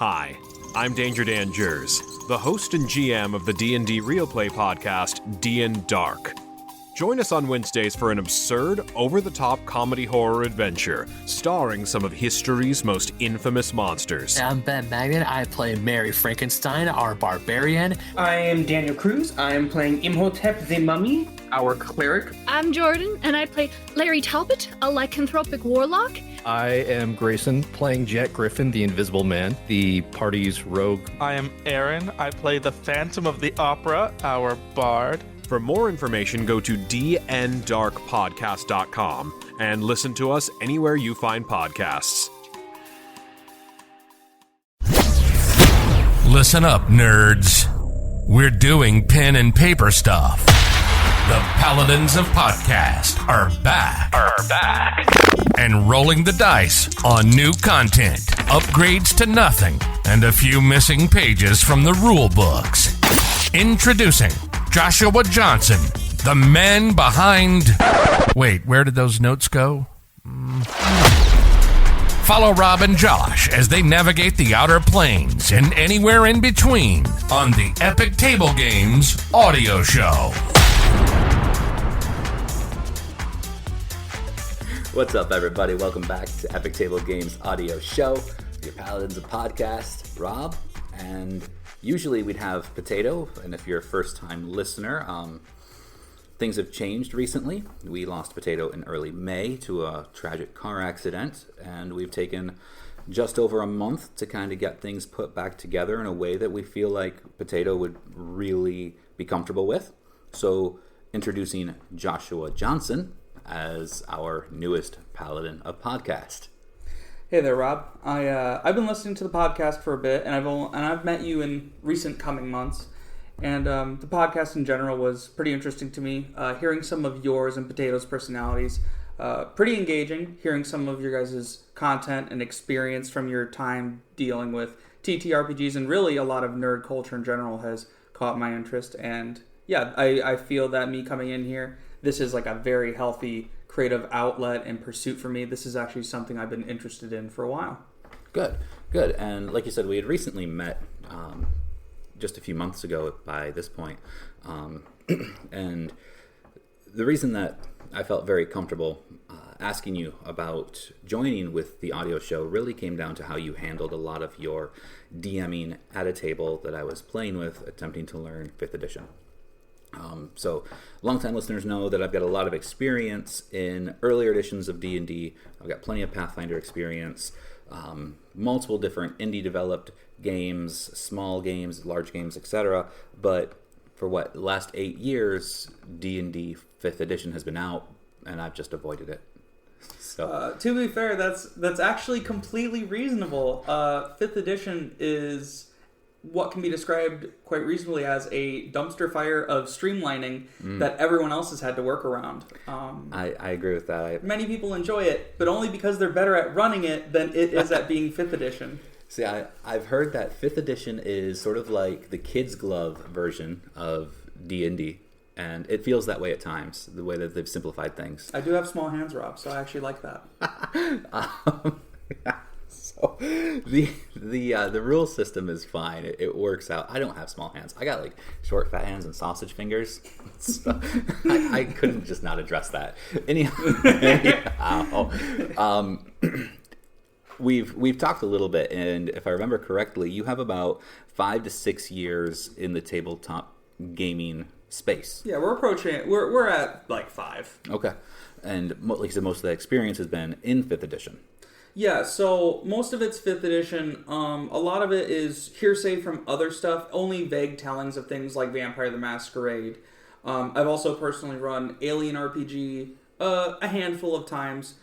Hi, I'm Danger Dan Jers, the host and GM of the D&D Real Play podcast, D&D Dark. Join us on Wednesdays for an absurd, over-the-top comedy horror adventure, starring some of history's most infamous monsters. I'm Ben Magnet. I play Mary Frankenstein, our barbarian. I am Daniel Cruz. I am playing Imhotep the Mummy, our cleric. I'm Jordan, and I play Larry Talbot, a lycanthropic warlock. I am Grayson, playing Jack Griffin, the Invisible Man, the party's rogue. I am Aaron. I play the Phantom of the Opera, our bard. For more information, go to dndarkpodcast.com and listen to us anywhere you find podcasts. Listen up, nerds. We're doing pen and paper stuff. The Paladins of Podcast are back. And rolling the dice on new content, upgrades to nothing, and a few missing pages from the rule books. Introducing Joshua Johnson, the man behind... Wait, where did those notes go? Follow Rob and Josh as they navigate the Outer Planes and anywhere in between on the Epic Table Games audio show. What's up, everybody? Welcome back to Epic Table Games audio show, your Paladins of Podcast, Rob, and usually we'd have Potato, and if you're a first-time listener, things have changed recently. We lost Potato in early May to a tragic car accident, and we've taken just over a month to kind of get things put back together in a way that we feel like Potato would really be comfortable with. So, introducing Joshua Johnson as our newest Paladin of Podcast. Hey there, Rob. I've been listening to the podcast for a bit, and I've met you in recent coming months. And the podcast in general was pretty interesting to me. Hearing some of yours and Potato's personalities, pretty engaging. Hearing some of your guys' content and experience from your time dealing with TTRPGs and really a lot of nerd culture in general has caught my interest. And yeah, I feel that me coming in here, this is like a very healthy creative outlet and pursuit for me. This is actually something I've been interested in for a while. Good. And like you said, we had recently met just a few months ago by this point. And the reason that I felt very comfortable asking you about joining with the audio show really came down to how you handled a lot of your DMing at a table that I was playing with, attempting to learn 5th edition. So longtime listeners know that I've got a lot of experience in earlier editions of D&D. I've got plenty of Pathfinder experience, multiple different indie developed games, small games, large games, etc. But for the last 8 years, D&D 5th edition has been out, and I've just avoided it. So to be fair, that's actually completely reasonable. 5th edition is what can be described quite reasonably as a dumpster fire of streamlining that everyone else has had to work around. I agree with that. Many people enjoy it, but only because they're better at running it than it is at being 5th edition. See, I've heard that 5th edition is sort of like the kids' glove version of D&D, and it feels that way at times, the way that they've simplified things. I do have small hands, Rob, so I actually like that. Yeah. So the rule system is fine. It works out. I don't have small hands. I got like short, fat hands and sausage fingers. So I couldn't just not address that. Anyhow, we've talked a little bit, and if I remember correctly, you have about 5 to 6 years in the tabletop gaming space. Yeah, we're approaching it. We're at like 5. Okay, and like I said, most of that experience has been in 5th edition. Yeah, so most of it's 5th edition. A lot of it is hearsay from other stuff, only vague tellings of things like Vampire the Masquerade. I've also personally run Alien RPG a handful of times.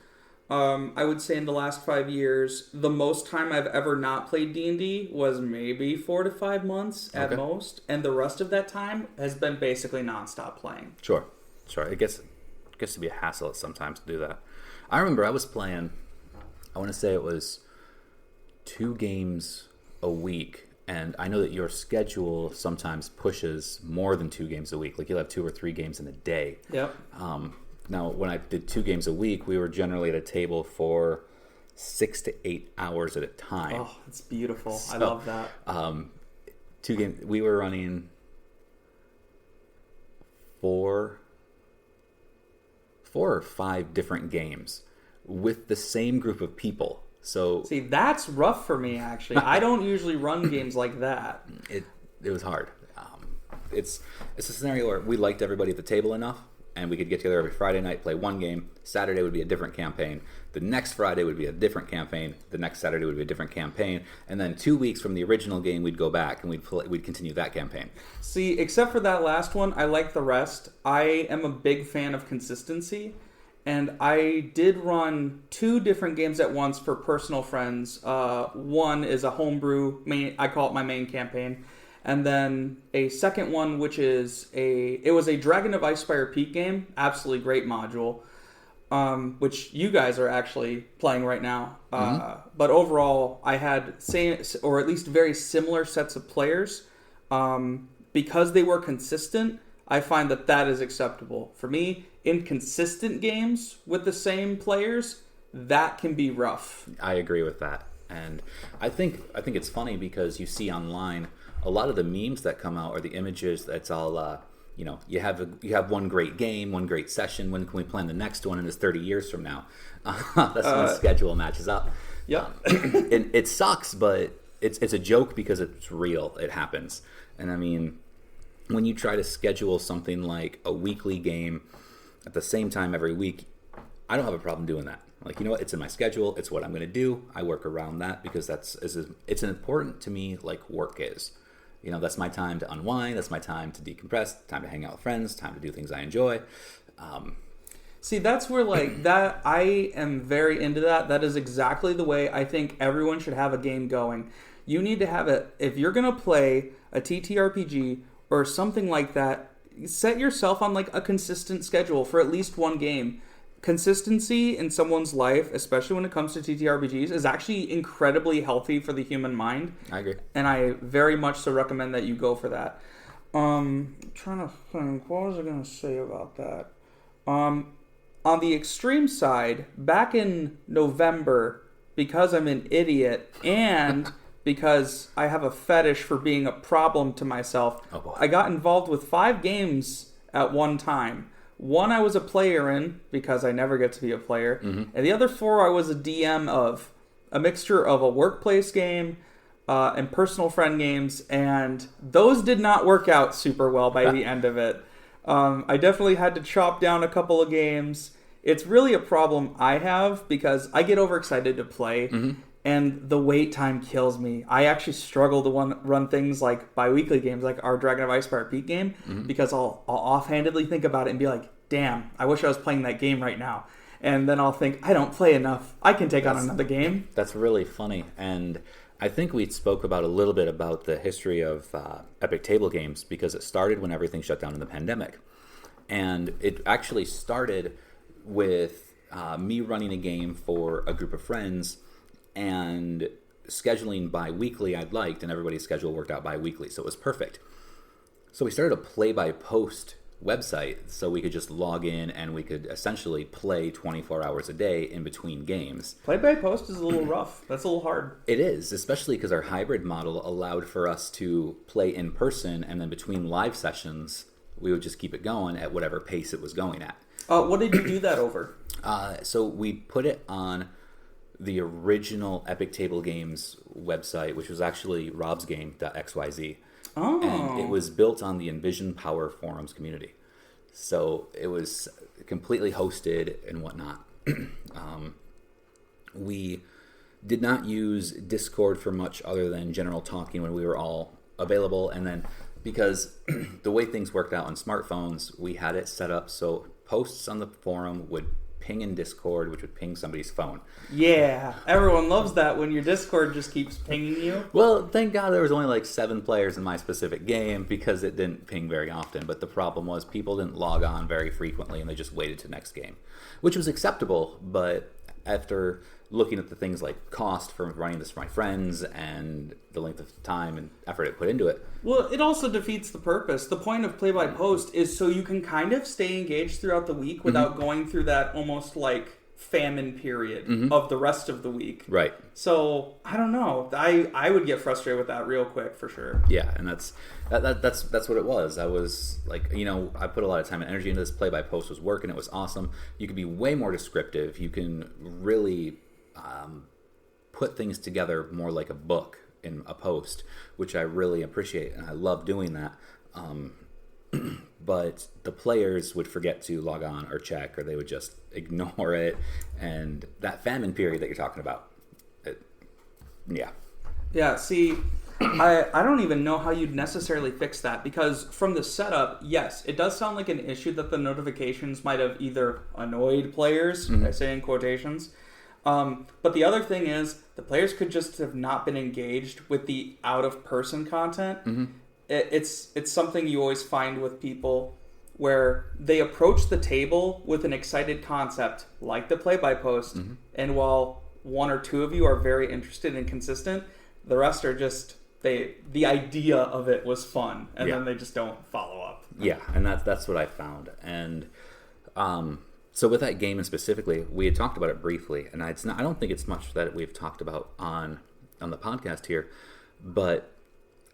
I would say in the last 5 years, the most time I've ever not played D&D was maybe 4 to 5 months at most, and the rest of that time has been basically nonstop playing. Sure. It gets to be a hassle sometimes to do that. I remember I was playing, I want to say it was 2 games a week, and I know that your schedule sometimes pushes more than 2 games a week. Like you'll have 2 or 3 games in a day. Yep. Now, when I did 2 games a week, we were generally at a table for 6 to 8 hours at a time. Oh, it's beautiful. So, I love that. 2 games. We were running 4 or 5 different games with the same group of people. So see, that's rough for me, actually. I don't usually run games like that. It was hard. It's a scenario where we liked everybody at the table enough, and we could get together every Friday night, play one game. Saturday would be a different campaign. The next Friday would be a different campaign. The next Saturday would be a different campaign. And then 2 weeks from the original game, we'd go back and we'd continue that campaign. See, except for that last one, I like the rest. I am a big fan of consistency, and I did run 2 different games at once for personal friends. One is a homebrew, I call it my main campaign. And then a second one, which is it was a Dragon of Icespire Peak game, absolutely great module, which you guys are actually playing right now. But overall, I had same or at least very similar sets of players. Because they were consistent, I find that is acceptable. For me, inconsistent games with the same players, that can be rough. I agree with that. And I think it's funny because you see online a lot of the memes that come out are the images that's all, you have one great game, one great session. When can we plan the next one? And it's 30 years from now. That's when the schedule matches up. Yeah. It sucks, but it's a joke because it's real. It happens. And I mean, when you try to schedule something like a weekly game at the same time every week, I don't have a problem doing that. Like, you know what? It's in my schedule. It's what I'm going to do. I work around that because it's important to me like work is. That's my time to unwind. That's my time to decompress, time to hang out with friends, time to do things I enjoy. See, that's where, that I am very into that. That is exactly the way I think everyone should have a game going. You need to have it. If you're going to play a TTRPG or something like that, set yourself on, a consistent schedule for at least one game. Consistency in someone's life, especially when it comes to TTRPGs, is actually incredibly healthy for the human mind. I agree. And I very much so recommend that you go for that. I'm trying to think, what was I going to say about that? On the extreme side, back in November, because I'm an idiot and because I have a fetish for being a problem to myself, I got involved with 5 games at one time. One I was a player in, because I never get to be a player. Mm-hmm. And the other 4 I was a DM of. A mixture of a workplace game and personal friend games. And those did not work out super well by the end of it. I definitely had to chop down a couple of games. It's really a problem I have because I get overexcited to play. Mm-hmm. And the wait time kills me. I actually struggle to run things like bi-weekly games, like our Dragon of Icespire Peak game, because I'll offhandedly think about it and be like, damn, I wish I was playing that game right now. And then I'll think, I don't play enough. I can take on another game. That's really funny. And I think we spoke about a little bit about the history of Epic Table Games because it started when everything shut down in the pandemic. And it actually started with me running a game for a group of friends and scheduling bi-weekly I'd liked, and everybody's schedule worked out bi-weekly, so it was perfect. So we started a play-by-post website so we could just log in and we could essentially play 24 hours a day in between games. Play-by-post is a little rough. That's a little hard. It is, especially because our hybrid model allowed for us to play in person, and then between live sessions, we would just keep it going at whatever pace it was going at. What did you do that over? So we put it on the original Epic Table Games website, which was actually robsgame.xyz. Oh. And it was built on the Envision Power Forums community. So it was completely hosted and whatnot. We did not use Discord for much other than general talking when we were all available. And then because the way things worked out on smartphones, we had it set up so posts on the forum would ping in Discord, which would ping somebody's phone. Yeah, everyone loves that when your Discord just keeps pinging you. Well, thank God there was only 7 players in my specific game because it didn't ping very often. But the problem was people didn't log on very frequently and they just waited to next game, which was acceptable. But after looking at the things like cost for running this for my friends and the length of time and effort it put into it. Well, it also defeats the purpose. The point of play-by-post is so you can kind of stay engaged throughout the week without going through that almost famine period of the rest of the week. Right. So I don't know. I would get frustrated with that real quick for sure. Yeah, and that's what it was. I was like, I put a lot of time and energy into this. Play-by-post was working. It was awesome. You can be way more descriptive. You can really put things together more like a book in a post, which I really appreciate, and I love doing that. But the players would forget to log on or check, or they would just ignore it. And that famine period that you're talking about, Yeah, see, I don't even know how you'd necessarily fix that, because from the setup, yes, it does sound like an issue that the notifications might have either annoyed players, I say in quotations, but the other thing is the players could just have not been engaged with the out-of-person content. It's something you always find with people where they approach the table with an excited concept, like the play-by-post, and while one or two of you are very interested and consistent, the rest are just, the idea of it was fun, and then they just don't follow up. Yeah, and that's what I found. And so with that game, and specifically, we had talked about it briefly, and I don't think it's much that we've talked about on the podcast here, but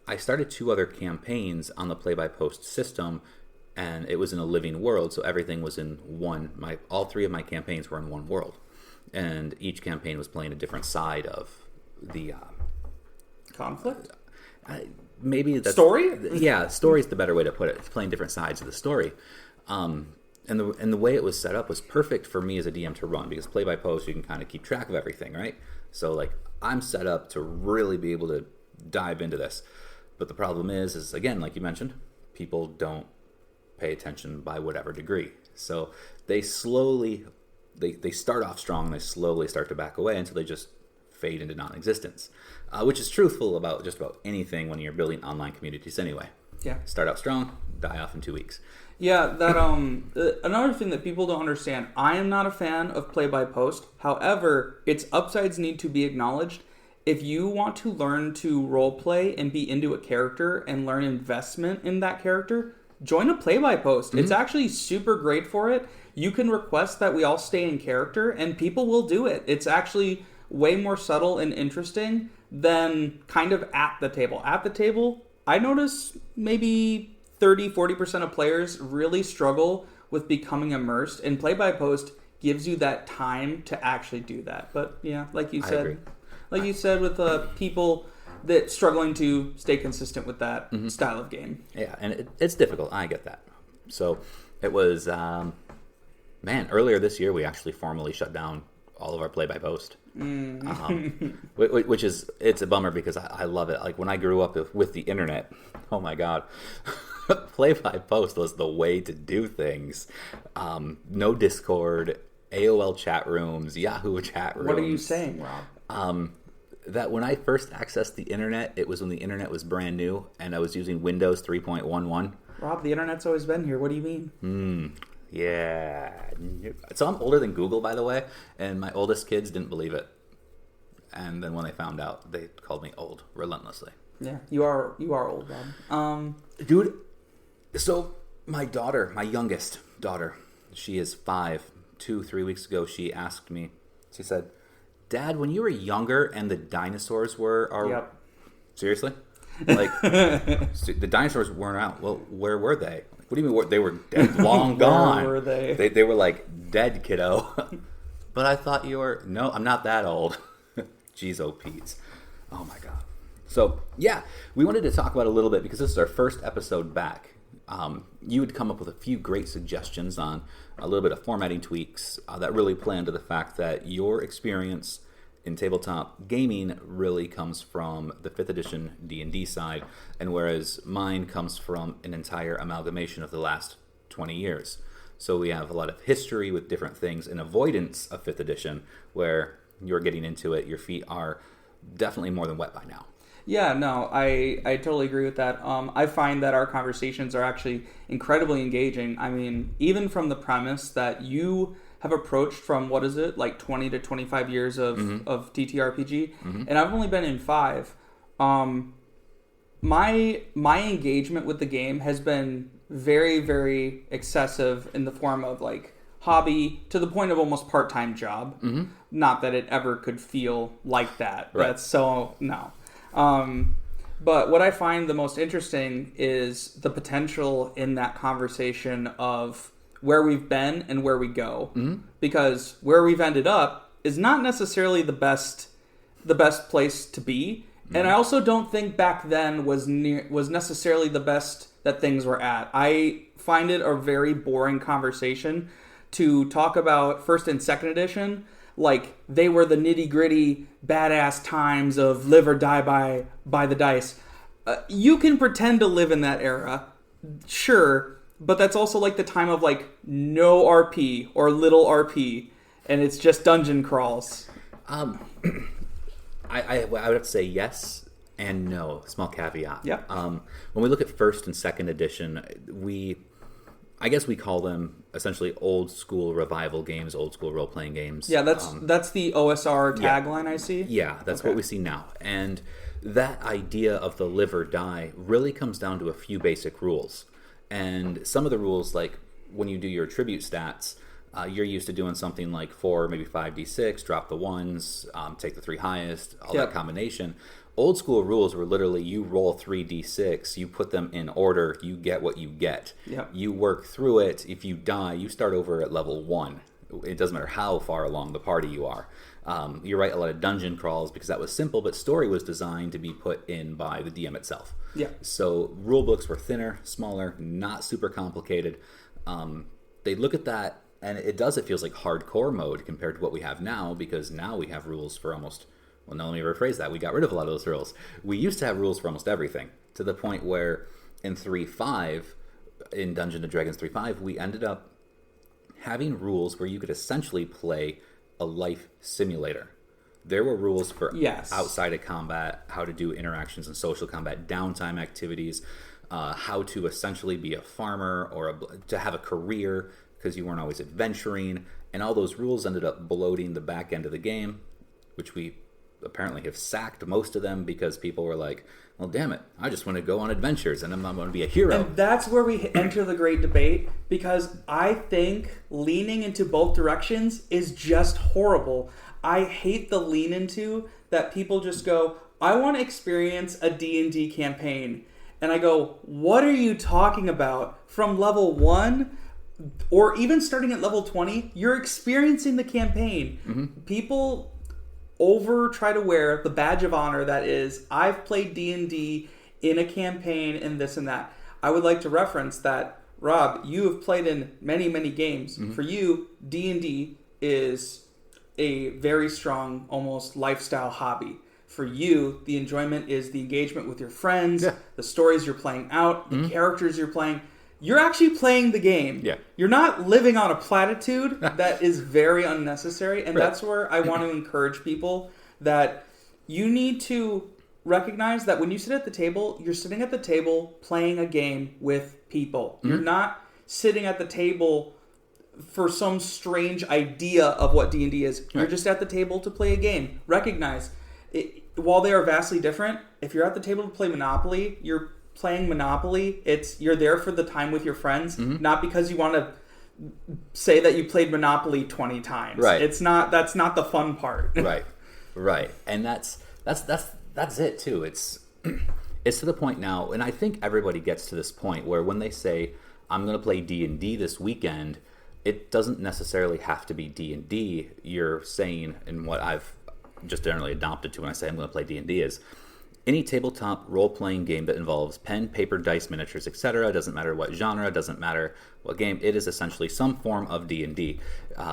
I started 2 other campaigns on the play-by-post system, and it was in a living world, so everything was in one. All 3 of my campaigns were in one world, and each campaign was playing a different side of the conflict. Maybe that's, story. Yeah, story is the better way to put it. It's playing different sides of the story, and the way it was set up was perfect for me as a DM to run, because play-by-post you can kind of keep track of everything, right? So like I'm set up to really be able to dive into this. But the problem is again, like you mentioned, people don't pay attention by whatever degree. So they slowly, they start off strong and they slowly start to back away until they just fade into non-existence, which is truthful about just about anything when you're building online communities anyway. Yeah. Start out strong, die off in 2 weeks. Yeah, that another thing that people don't understand, I am not a fan of play-by-post. However, its upsides need to be acknowledged. If you want to learn to roleplay and be into a character and learn investment in that character, join a play-by-post. It's actually super great for it. You can request that we all stay in character, and people will do it. It's actually way more subtle and interesting than kind of at the table. At the table, I notice maybe 30-40% of players really struggle with becoming immersed, and play-by-post gives you that time to actually do that. But yeah, like you said, with people that struggling to stay consistent with that style of game. Yeah, and it's difficult. I get that. So it was, earlier this year we actually formally shut down all of our play-by-post. Which is, it's a bummer because I love it. Like when I grew up with the internet, oh my god, play-by-post was the way to do things. No Discord, AOL chat rooms, Yahoo chat rooms. What are you saying, Rob? That when I first accessed the internet, it was when the internet was brand new, and I was using Windows 3.11. Rob, the internet's always been here. What do you mean? Yeah. So I'm older than Google, by the way, and my oldest kids didn't believe it. And then when they found out, they called me old relentlessly. Yeah, you are old, Rob. Dude, so my youngest daughter, she is 5. 2-3 weeks ago, she asked me, she said, Dad, when you were younger and the dinosaurs were... Yep. Seriously? Like, the dinosaurs weren't out. Well, where were they? What do you mean? They were dead, long gone. Where were they? They were like, dead, kiddo. But I thought you were... No, I'm not that old. Jeez, oh, Pete's. Oh, my God. So, yeah, we wanted to talk about a little bit, because this is our first episode back. You had come up with a few great suggestions on a little bit of formatting tweaks that really play into the fact that your experience in tabletop gaming really comes from the 5th edition D&D side, and whereas mine comes from an entire amalgamation of the last 20 years. So we have a lot of history with different things, and avoidance of 5th edition, where you're getting into it, your feet are definitely more than wet by now. Yeah, no, I totally agree with that. I find that our conversations are actually incredibly engaging. I mean, even from the premise that you have approached from, what is it, like 20 to 25 years of TTRPG, and I've only been in 5. My engagement with the game has been very, very excessive in the form of like hobby to the point of almost part-time job. Not that it ever could feel like that. Right. That's so no. But what I find the most interesting is the potential in that conversation of where we've been and where we go. Because where we've ended up is not necessarily the best place to be. And I also don't think back then was necessarily the best that things were at. I find it a very boring conversation to talk about first and second edition like they were the nitty-gritty badass times of live or die by the dice. You can pretend to live in that era, sure, but that's also like the time of like no RP or little RP, and it's just dungeon crawls. I would have to say yes and no. Small caveat. Yeah. When we look at first and second edition, I guess we call them essentially old school revival games, old school role playing games. Yeah, that's the OSR tagline I see. Yeah, that's what we see now. And that idea of the live or die really comes down to a few basic rules. And some of the rules, like when you do your attribute stats, you're used to doing something like 4, maybe 5d6, drop the ones, take the 3 highest, all that combination. Old school rules were literally you roll 3d6, you put them in order, you get what you get. Yep. You work through it. If you die, you start over at level 1. It doesn't matter how far along the party you are. You're right, a lot of dungeon crawls because that was simple, but story was designed to be put in by the DM itself. Yeah. So rule books were thinner, smaller, not super complicated. They look at that, and it feels like hardcore mode compared to what we have now, because now we have rules for almost... Well, no, let me rephrase that. We got rid of a lot of those rules. We used to have rules for almost everything, to the point where in 3.5, in Dungeons & Dragons 3.5, we ended up having rules where you could essentially play a life simulator. There were rules for outside of combat, how to do interactions in social combat, downtime activities, how to essentially be a farmer or to have a career because you weren't always adventuring. And all those rules ended up bloating the back end of the game, which we apparently have sacked most of them because people were like, well, damn it, I just want to go on adventures and I'm not going to be a hero. And that's where we enter the great debate, because I think leaning into both directions is just horrible. I hate the lean into that people just go, I want to experience a D&D campaign. And I go, what are you talking about? From level 1 or even starting at level 20, you're experiencing the campaign. Mm-hmm. People try to wear the badge of honor that is, I've played D&D in a campaign and this and that. I would like to reference that, Rob, you have played in many, many games. Mm-hmm. For you, D&D is a very strong, almost lifestyle hobby. For you, the enjoyment is the engagement with your friends, the stories you're playing out, the characters you're playing. You're actually playing the game. Yeah. You're not living on a platitude that is very unnecessary. And that's where I want to encourage people that you need to recognize that when you sit at the table, you're sitting at the table playing a game with people. Mm-hmm. You're not sitting at the table for some strange idea of what D&D is. You're just at the table to play a game. Recognize, while they are vastly different, if you're at the table to play Monopoly, you're playing Monopoly, you're there for the time with your friends, not because you want to say that you played Monopoly 20 times. Right. That's not the fun part. Right. And that's it too. It's to the point now, and I think everybody gets to this point where when they say, I'm going to play D&D this weekend, it doesn't necessarily have to be D&D. You're saying, and what I've just generally adopted to when I say I'm going to play D&D is, any tabletop role-playing game that involves pen, paper, dice, miniatures, etc., doesn't matter what genre, doesn't matter what game, it is essentially some form of D&D.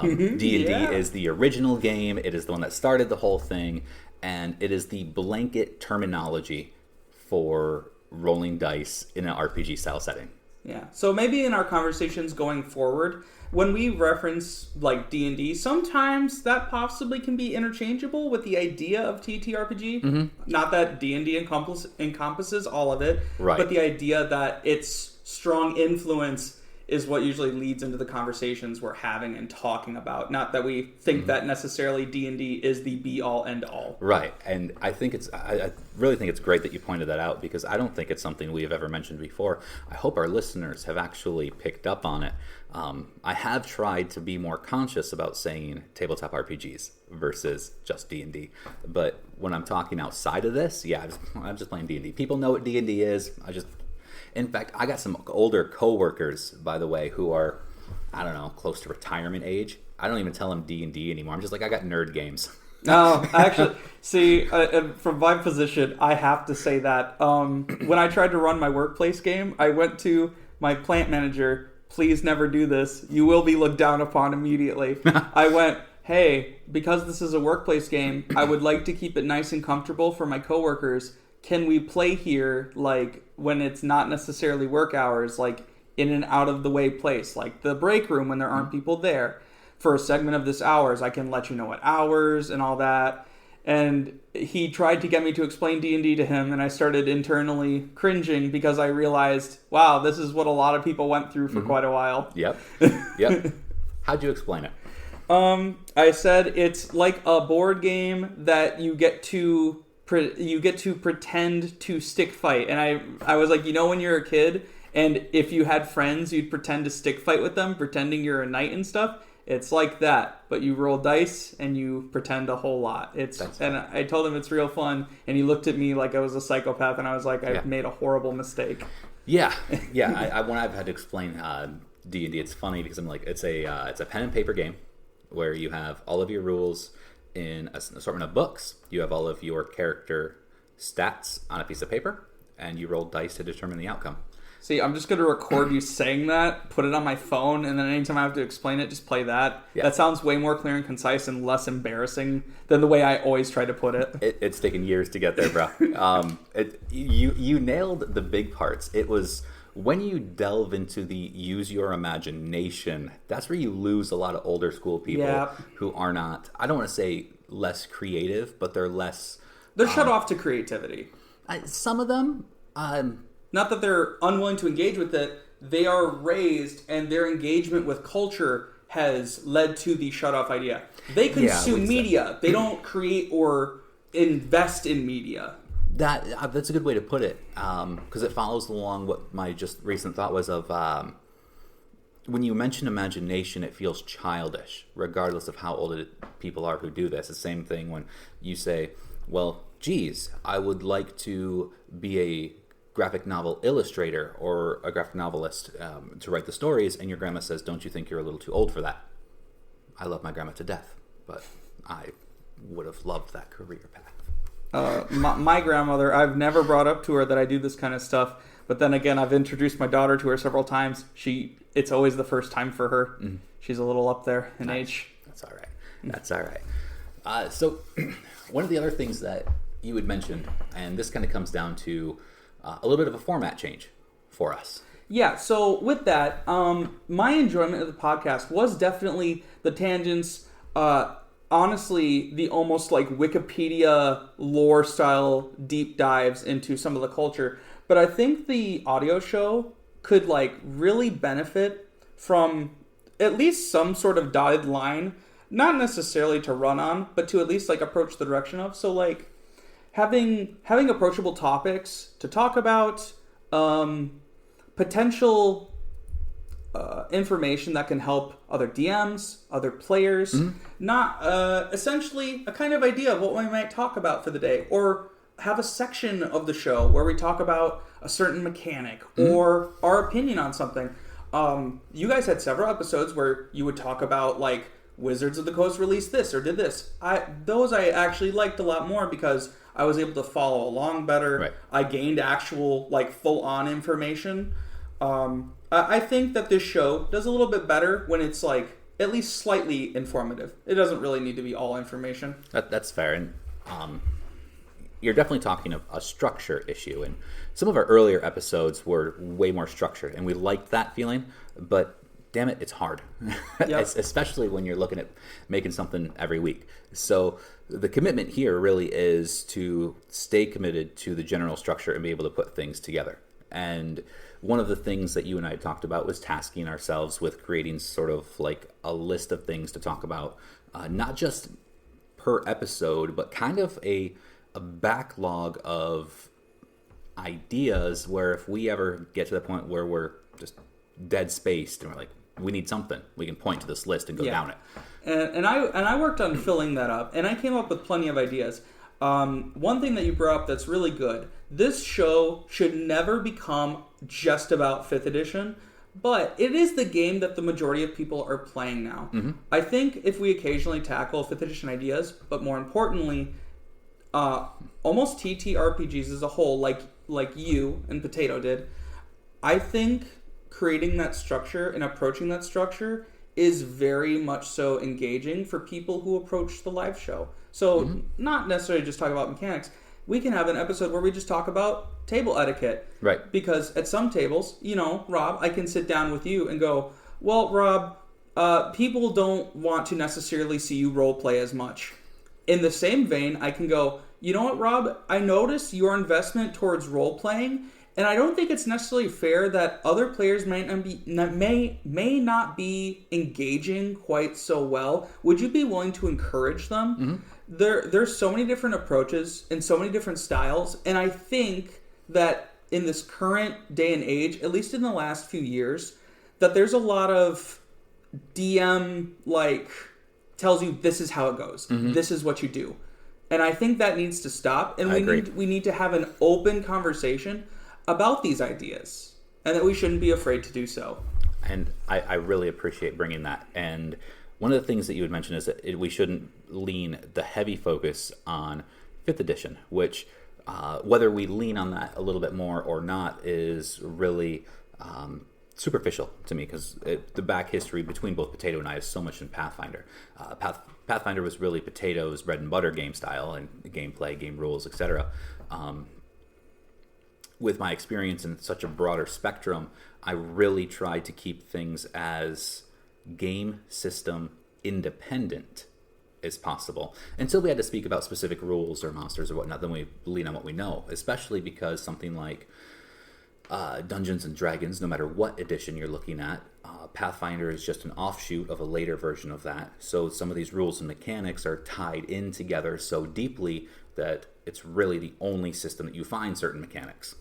D&D is the original game, it is the one that started the whole thing, and it is the blanket terminology for rolling dice in an RPG-style setting. Yeah, so maybe in our conversations going forward, when we reference like D&D, sometimes that possibly can be interchangeable with the idea of TTRPG. Mm-hmm. Not that D&D encompasses all of it, but the idea that its strong influence is what usually leads into the conversations we're having and talking about. Not that we think that necessarily D&D is the be-all, end-all. Right, and I really think it's great that you pointed that out, because I don't think it's something we have ever mentioned before. I hope our listeners have actually picked up on it. I have tried to be more conscious about saying tabletop RPGs versus just D&D, but when I'm talking outside of this, I'm just playing D&D. People know what D&D is. In fact, I got some older coworkers, by the way, who are, I don't know, close to retirement age. I don't even tell them D&D anymore. I'm just like, I got nerd games. No, actually, see, from my position, I have to say that when I tried to run my workplace game, I went to my plant manager. Please never do this. You will be looked down upon immediately. I went, hey, because this is a workplace game, I would like to keep it nice and comfortable for my coworkers. Can we play here, like, when it's not necessarily work hours, like, in an out-of-the-way place, like the break room when there aren't people there? For a segment of this hours, I can let you know what hours and all that. And he tried to get me to explain D&D to him, and I started internally cringing because I realized, wow, this is what a lot of people went through for quite a while. Yep. How'd you explain it? I said it's like a board game that you get to pretend to stick fight. And I was like, when you're a kid and if you had friends, you'd pretend to stick fight with them, pretending you're a knight and stuff. It's like that, but you roll dice and you pretend a whole lot. And I told him it's real fun, and he looked at me like I was a psychopath, and I was like, I've made a horrible mistake. Yeah. When I've had to explain D&D, it's funny because I'm like, it's a pen and paper game where you have all of your rules in an assortment of books. You have all of your character stats on a piece of paper, and you roll dice to determine the outcome. See, I'm just going to record you saying that, put it on my phone, and then anytime I have to explain it, just play that. Yeah. That sounds way more clear and concise and less embarrassing than the way I always try to put it. It's taken years to get there, bro. You nailed the big parts. It was when you delve into the use your imagination, that's where you lose a lot of older school people who are not, I don't want to say less creative, but they're less... They're shut off to creativity. Some of them... Not that they're unwilling to engage with it, they are raised and their engagement with culture has led to the shut-off idea. They consume media. They don't create or invest in media. That's a good way to put it, because it follows along what my just recent thought was of when you mention imagination, it feels childish, regardless of how old people are who do this. The same thing when you say, well, geez, I would like to be a graphic novel illustrator or a graphic novelist to write the stories, and your grandma says, don't you think you're a little too old for that? I love my grandma to death, but I would have loved that career path. My grandmother, I've never brought up to her that I do this kind of stuff, but then again, I've introduced my daughter to her several times. It's always the first time for her. Mm-hmm. She's a little up there in age. That's all right. So one of the other things that you had mentioned, and this kind of comes down to a little bit of a format change for us. Yeah, so with that, my enjoyment of the podcast was definitely the tangents, honestly, the almost like Wikipedia lore style deep dives into some of the culture. But I think the audio show could like really benefit from at least some sort of dotted line, not necessarily to run on, but to at least like approach the direction of. So like having approachable topics to talk about, potential information that can help other DMs, other players, not essentially a kind of idea of what we might talk about for the day, or have a section of the show where we talk about a certain mechanic or our opinion on something. You guys had several episodes where you would talk about like Wizards of the Coast released this or did this. Those I actually liked a lot more because I was able to follow along better. Right. I gained actual like full-on information. I think that this show does a little bit better when it's like at least slightly informative. It doesn't really need to be all information. That's fair. And you're definitely talking a structure issue. And some of our earlier episodes were way more structured, and we liked that feeling. But damn it, it's hard. Yep. Especially when you're looking at making something every week. So the commitment here really is to stay committed to the general structure and be able to put things together. And one of the things that you and I talked about was tasking ourselves with creating sort of like a list of things to talk about, not just per episode, but kind of a backlog of ideas where if we ever get to the point where we're just dead spaced and we're like, we need something, we can point to this list and go down it. And I worked on filling that up, and I came up with plenty of ideas. One thing that you brought up that's really good, this show should never become just about 5th edition, but it is the game that the majority of people are playing now. I think if we occasionally tackle 5th edition ideas, but more importantly, almost TTRPGs as a whole, like you and Potato did, I think creating that structure and approaching that structure is very much so engaging for people who approach the live show. So not necessarily just talk about mechanics. We can have an episode where we just talk about table etiquette. Right. Because at some tables, Rob, I can sit down with you and go, well, Rob, people don't want to necessarily see you role play as much. In the same vein, I can go, you know what, Rob? I noticed your investment towards role playing, and I don't think it's necessarily fair that other players may not be engaging quite so well. Would you be willing to encourage them? There's so many different approaches and so many different styles, and I think that in this current day and age, at least in the last few years, that there's a lot of DM tells you this is how it goes. This is what you do. And I think that needs to stop, and we need to have an open conversation about these ideas, and that we shouldn't be afraid to do so. And I really appreciate bringing that. And one of the things that you had mentioned is that we shouldn't lean the heavy focus on 5th edition, which whether we lean on that a little bit more or not is really superficial to me, because the back history between both Potato and I is so much in Pathfinder. Pathfinder was really Potato's bread and butter game style and gameplay, game rules, etc. With my experience in such a broader spectrum, I really tried to keep things as game system independent as possible. Until we had to speak about specific rules or monsters or whatnot, then we lean on what we know, especially because something like Dungeons and Dragons, no matter what edition you're looking at, Pathfinder is just an offshoot of a later version of that. So some of these rules and mechanics are tied in together so deeply that it's really the only system that you find certain mechanics.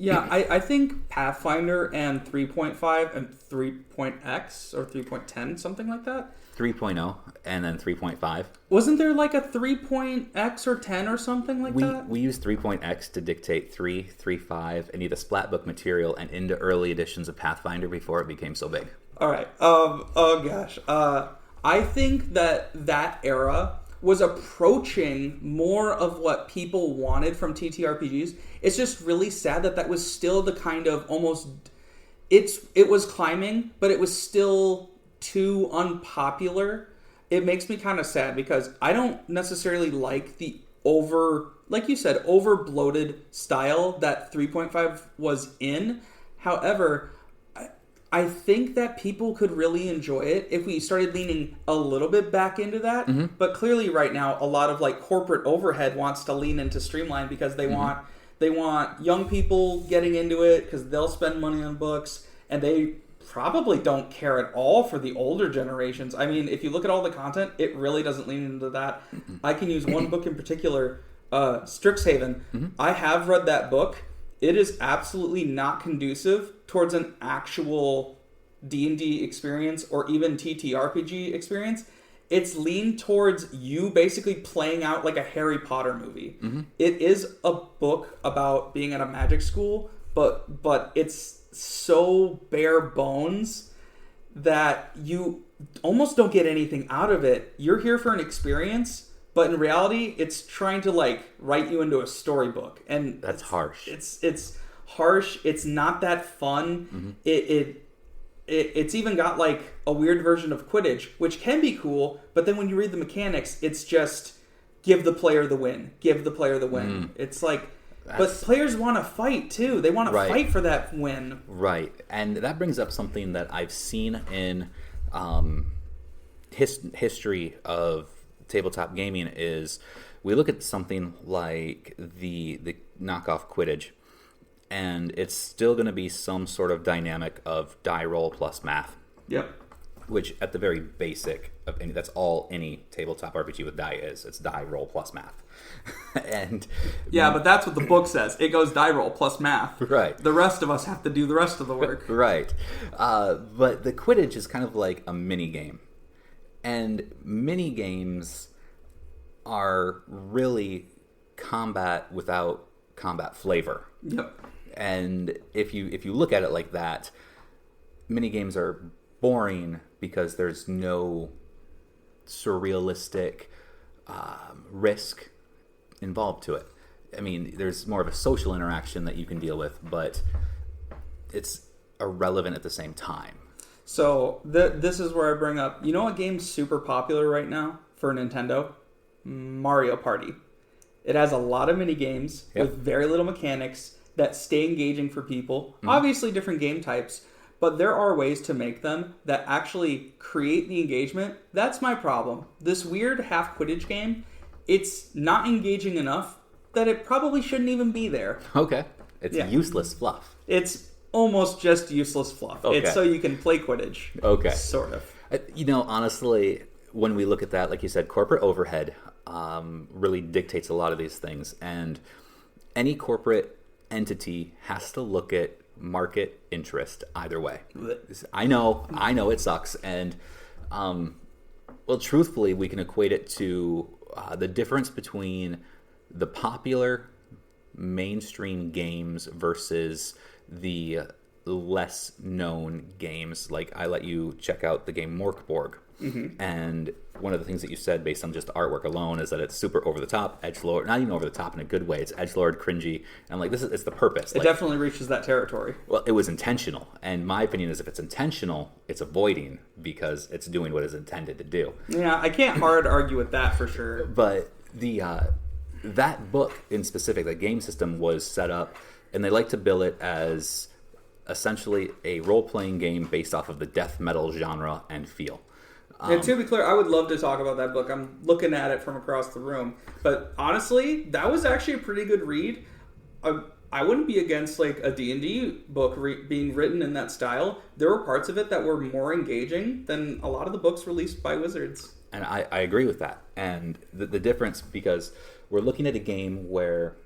Yeah, I think Pathfinder and 3.5 and 3.x or 3.10, something like that. 3.0 and then 3.5. Wasn't there like a 3.x or 10 or something like that? We used 3.x to dictate 3.5, any of the splat book material and into early editions of Pathfinder before it became so big. All right. Oh gosh. I think that era was approaching more of what people wanted from TTRPGs. It's just really sad that was still the kind of almost... It was climbing, but it was still too unpopular. It makes me kind of sad because I don't necessarily like the like you said, over bloated style that 3.5 was in. However, I think that people could really enjoy it if we started leaning a little bit back into that. But clearly right now, a lot of corporate overhead wants to lean into Streamline because they want young people getting into it because they'll spend money on books, and they probably don't care at all for the older generations. I mean, if you look at all the content, it really doesn't lean into that. I can use one book in particular, Strixhaven. I have read that book. It is absolutely not conducive towards an actual D&D experience or even TTRPG experience. It's leaned towards you basically playing out like a Harry Potter movie. It is a book about being at a magic school, but it's so bare bones that you almost don't get anything out of it. You're here for an experience, but in reality, it's trying to write you into a storybook, and that's harsh. It's harsh. It's not that fun. It's even got a weird version of Quidditch, which can be cool, but then when you read the mechanics, it's just give the player the win. Give the player the win. It's but players want to fight too. They want to fight for that win. Right. And that brings up something that I've seen in history of tabletop gaming is we look at something like the knockoff Quidditch, and it's still going to be some sort of dynamic of die roll plus math. Yep. Which, at the very basic of any, that's all any tabletop RPG with die is. It's die roll plus math. And yeah, but that's what the book says. It goes die roll plus math. Right. The rest of us have to do the rest of the work. Right. But the Quidditch is kind of like a mini game, and mini games are really combat without combat flavor. Yep. And if you look at it like that, mini games are boring because there's no surrealistic risk involved to it. I mean, there's more of a social interaction that you can deal with, but it's irrelevant at the same time. So this is where I bring up, you know what game's super popular right now for Nintendo? Mario Party. It has a lot of mini games with very little mechanics that stay engaging for people. Obviously different game types, but there are ways to make them that actually create the engagement. That's my problem. This weird half Quidditch game, it's not engaging enough that it probably shouldn't even be there. Okay. It's useless fluff. It's almost just useless fluff. Okay. It's so you can play Quidditch. Okay. Sort of. You know, honestly, when we look at that, like you said, corporate overhead really dictates a lot of these things. And any corporate entity has to look at market interest either way. I know it sucks. And, well, truthfully, we can equate it to the difference between the popular mainstream games versus the less known games. Like, I let you check out the game Morkborg. Mm-hmm. And one of the things that you said based on just artwork alone is that it's super over the top, edgelord, not even over the top in a good way. It's edgelord, cringy. And I'm like, it's the purpose. It definitely reaches that territory. Well, it was intentional. And my opinion is if it's intentional, it's avoiding because it's doing what it's intended to do. Yeah, I can't hard argue with that for sure. But the that book in specific, the game system was set up, and they like to bill it as essentially a role-playing game based off of the death metal genre and feel. And to be clear, I would love to talk about that book. I'm looking at it from across the room. But honestly, that was actually a pretty good read. I wouldn't be against like a D&D book being written in that style. There were parts of it that were more engaging than a lot of the books released by Wizards. And I agree with that. And the difference, because we're looking at a game where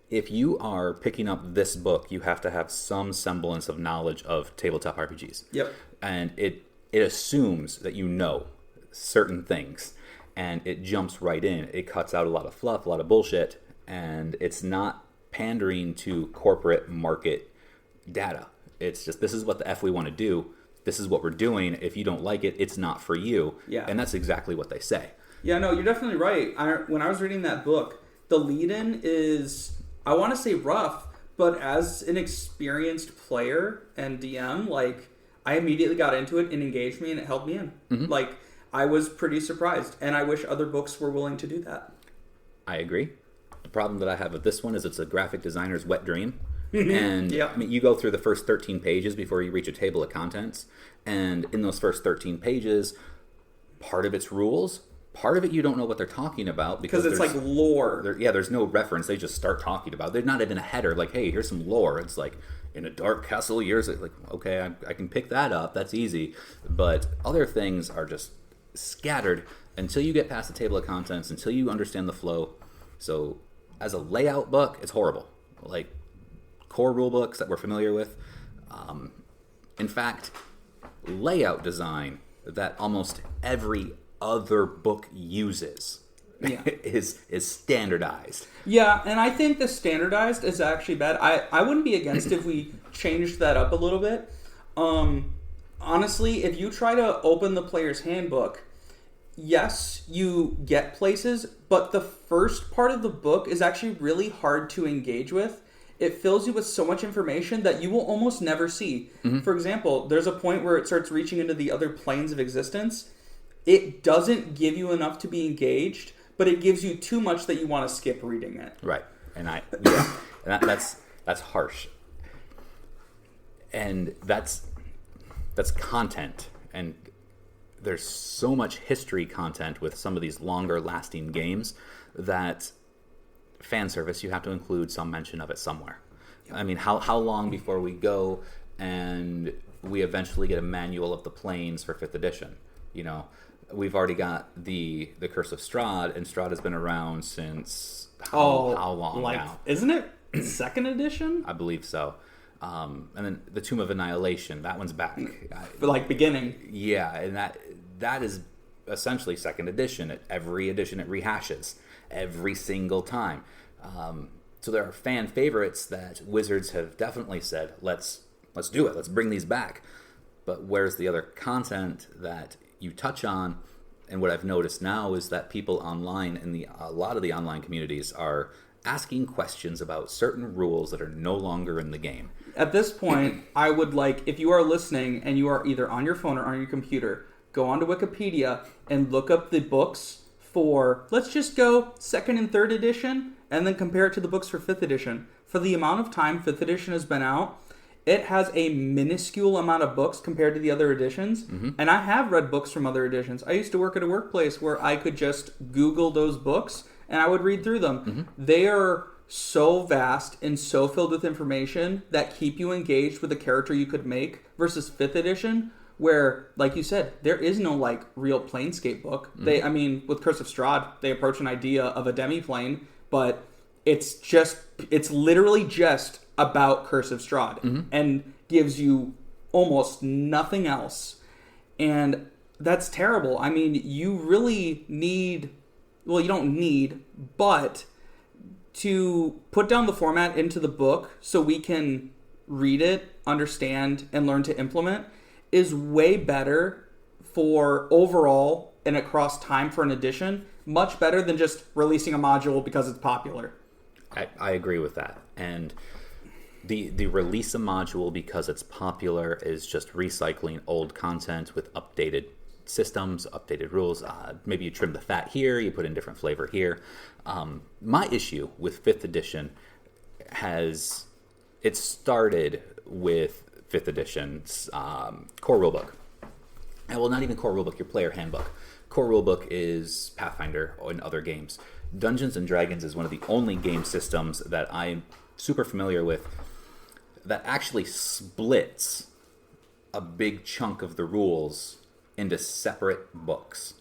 if you are picking up this book, you have to have some semblance of knowledge of tabletop RPGs. Yep. And it assumes that you know certain things, and it jumps right in. It cuts out a lot of fluff, a lot of bullshit, and it's not pandering to corporate market data. It's just, this is what the F we want to do. This is what we're doing. If you don't like it, it's not for you. Yeah. And that's exactly what they say. Yeah, no, you're definitely right. When I was reading that book, the lead-in is, I want to say rough, but as an experienced player and DM, like, I immediately got into it and engaged me, and it held me in. Mm-hmm. Like, I was pretty surprised, and I wish other books were willing to do that. I agree. The problem that I have with this one is it's a graphic designer's wet dream. And I mean, you go through the first 13 pages before you reach a table of contents, and in those first 13 pages, part of it's rules, part of it you don't know what they're talking about because it's like lore. There's no reference. They just start talking about it. They're not even a header like, hey, here's some lore. It's like, in a dark castle years, like, okay, I can pick that up. That's easy. But other things are just scattered until you get past the table of contents, until you understand the flow. So as a layout book, it's horrible. Like core rule books that we're familiar with. In fact, layout design that almost every other book uses is standardized. Yeah, and I think the standardized is actually bad. I wouldn't be against if we changed that up a little bit. Honestly, if you try to open the player's handbook, yes, you get places, but the first part of the book is actually really hard to engage with. It fills you with so much information that you will almost never see. Mm-hmm. For example, there's a point where it starts reaching into the other planes of existence. It doesn't give you enough to be engaged, but it gives you too much that you want to skip reading it. Right. And that's harsh. And that's content. And there's so much history content with some of these longer lasting games that fan service, you have to include some mention of it somewhere. I mean, how long before we go and we eventually get a manual of the planes for 5th edition? You know, we've already got the Curse of Strahd, and Strahd has been around since how long now? Isn't it 2nd edition? I believe so. And then the Tomb of Annihilation, that one's back. Like beginning. Yeah, and that is essentially 2nd edition. Every edition it rehashes every single time. So there are fan favorites that Wizards have definitely said, let's do it. Let's bring these back. But where's the other content that you touch on? And what I've noticed now is that people online in a lot of the online communities are asking questions about certain rules that are no longer in the game. At this point, I would like, if you are listening and you are either on your phone or on your computer, go onto Wikipedia and look up the books for, let's just go 2nd and 3rd edition, and then compare it to the books for 5th edition. For the amount of time 5th edition has been out, it has a minuscule amount of books compared to the other editions. Mm-hmm. And I have read books from other editions. I used to work at a workplace where I could just Google those books and I would read through them. Mm-hmm. They are so vast and so filled with information that keep you engaged with the character you could make, versus 5th edition, where, like you said, there is no like real planescape book. Mm-hmm. With Curse of Strahd, they approach an idea of a demi-plane, but it's literally just about Curse of Strahd, mm-hmm. and gives you almost nothing else. And that's terrible. I mean, you really need, well, you don't need, but to put down the format into the book so we can read it, understand, and learn to implement is way better for overall and across time for an edition. Much better than just releasing a module because it's popular. I agree with that. And the release a module because it's popular is just recycling old content with updated systems, updated rules. Maybe you trim the fat here, you put in different flavor here. My issue with 5th edition it started with 5th edition's core rulebook. And well, not even core rulebook, your player handbook. Core rulebook is Pathfinder in other games. Dungeons and Dragons is one of the only game systems that I'm super familiar with that actually splits a big chunk of the rules into separate books.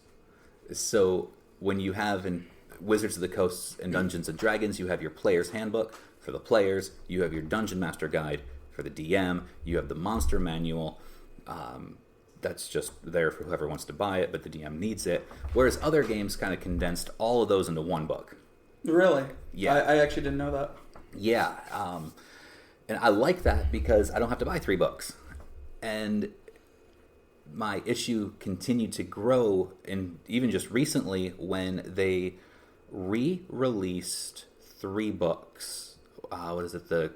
So when you have in Wizards of the Coast and Dungeons and Dragons, you have your player's handbook for the players, you have your Dungeon Master Guide for the DM, you have the monster manual, that's just there for whoever wants to buy it, but the DM needs it. Whereas other games kind of condensed all of those into one book. Really? Yeah. I actually didn't know that. Yeah. And I like that because I don't have to buy 3 books. And my issue continued to grow, and even just recently when they re-released 3 books. What is it? The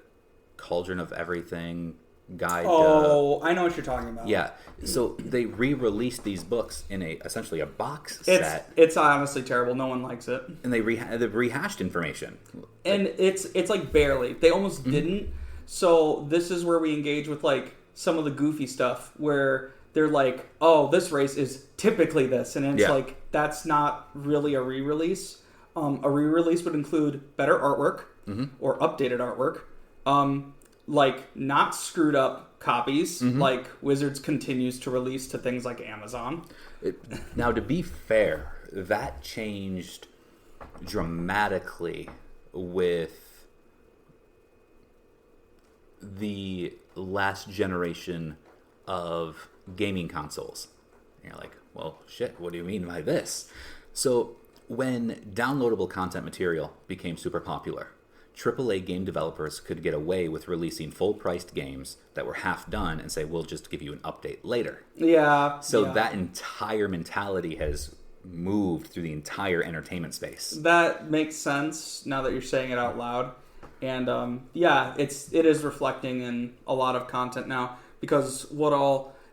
Cauldron of Everything guide. I know what you're talking about. Yeah. So they re-released these books in essentially a box set. It's honestly terrible. No one likes it. And they rehashed information. And it's like barely. They almost mm-hmm. didn't. So this is where we engage with like some of the goofy stuff where they're like, oh, this race is typically this. And it's like, that's not really a re-release. A re-release would include better artwork mm-hmm. or updated artwork. Like not screwed up copies mm-hmm. like Wizards continues to release to things like Amazon. Now, to be fair, that changed dramatically with the last generation of gaming consoles. And you're like, well, shit, what do you mean by this? So when downloadable content material became super popular, AAA game developers could get away with releasing full-priced games that were half done and say, we'll just give you an update later. Yeah. So that entire mentality has moved through the entire entertainment space. That makes sense now that you're saying it out loud. And it is reflecting in a lot of content now, because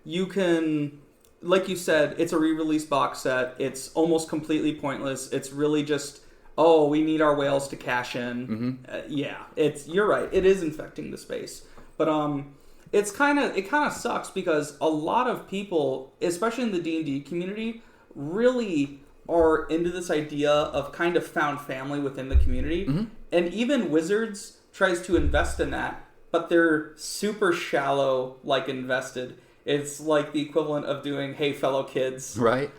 you can, like you said, it's a re-release box set. It's almost completely pointless. It's really just, oh, we need our whales to cash in. Mm-hmm. You're right. It is infecting the space. But it kind of sucks because a lot of people, especially in the D&D community, really are into this idea of kind of found family within the community. Mm-hmm. And even Wizards tries to invest in that, but they're super shallow, like invested. It's like the equivalent of doing "Hey, fellow kids," Right.